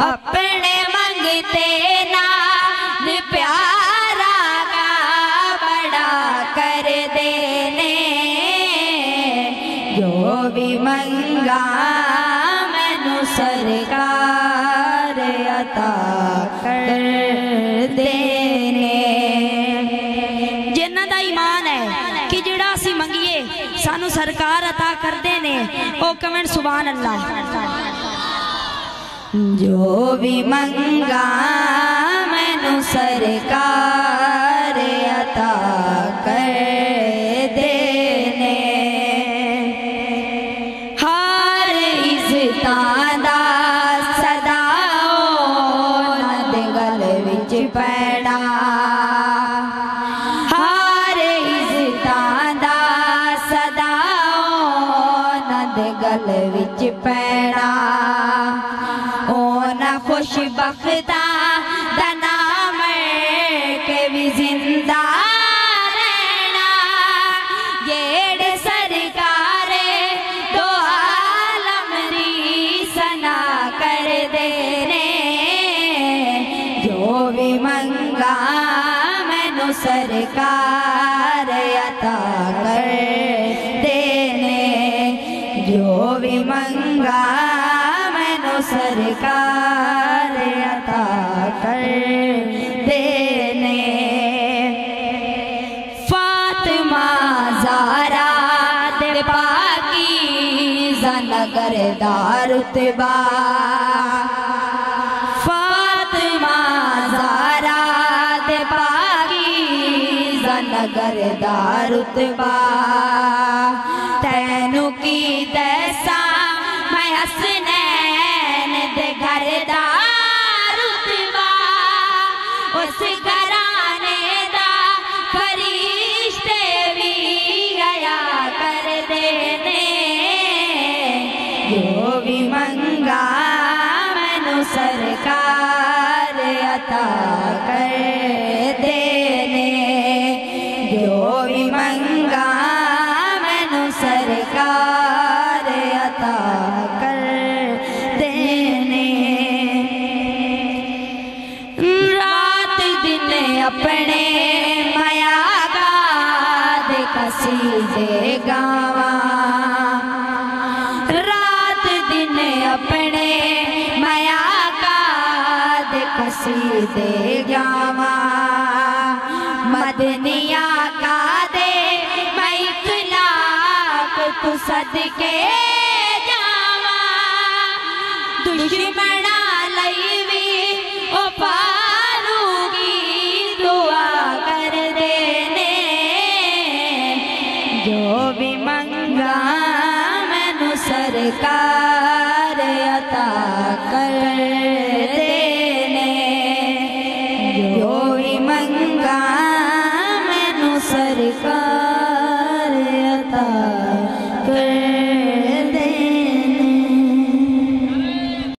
अपने मंगते नाल प्यारा का बड़ा कर देने, जो भी मंगा मैनू सरकार अता कर देने। जिन्हां दा ईमान है कि जिहड़ा असीं मंगीए सानू सरकार अता करदे ने, ओ कमेंट सुभान अल्लाह। जो भी मंगा मैनू सरकार अता कर देने, हर इज़्ज़तां दा सदाओ नद गल विच पैड़ा, हर इज़्ज़तां दा सदाओ नद गल विच पैड़ा। खुशबख्ता दा नाम के भी जिंदा रहना, जेड़े सरकारे दो आलम दी सना कर देने, जो भी मंगा मैनू सरकार अता कर देने, जो भी मंगा सरकार अता कर देने। फातिमा ज़हरा दे पाकीज़ा नगर दा रुतबा, फातिमा ज़हरा दे पाकीज़ा नगर दा रुतबा, तैनू की दसा मैं हसनैन दे घर दा रुतबा, उस घराने दा फरिश्ते भी आया कर देने, जो भी मंगा मैनू सरकार अता कर देने, जो भी मंगा मैनू सरकार अता कर देने। रात दिन अपने माया गाद कसीदे गावा, रात दिन अपने माया गाद कसीदे गावा, मदनिया का दे मैं इखलाक तू सदके जावा, दुश्मना लई भी ओ पालूगी दुआ कर देने, जो भी मंगा मैनू सरकार अता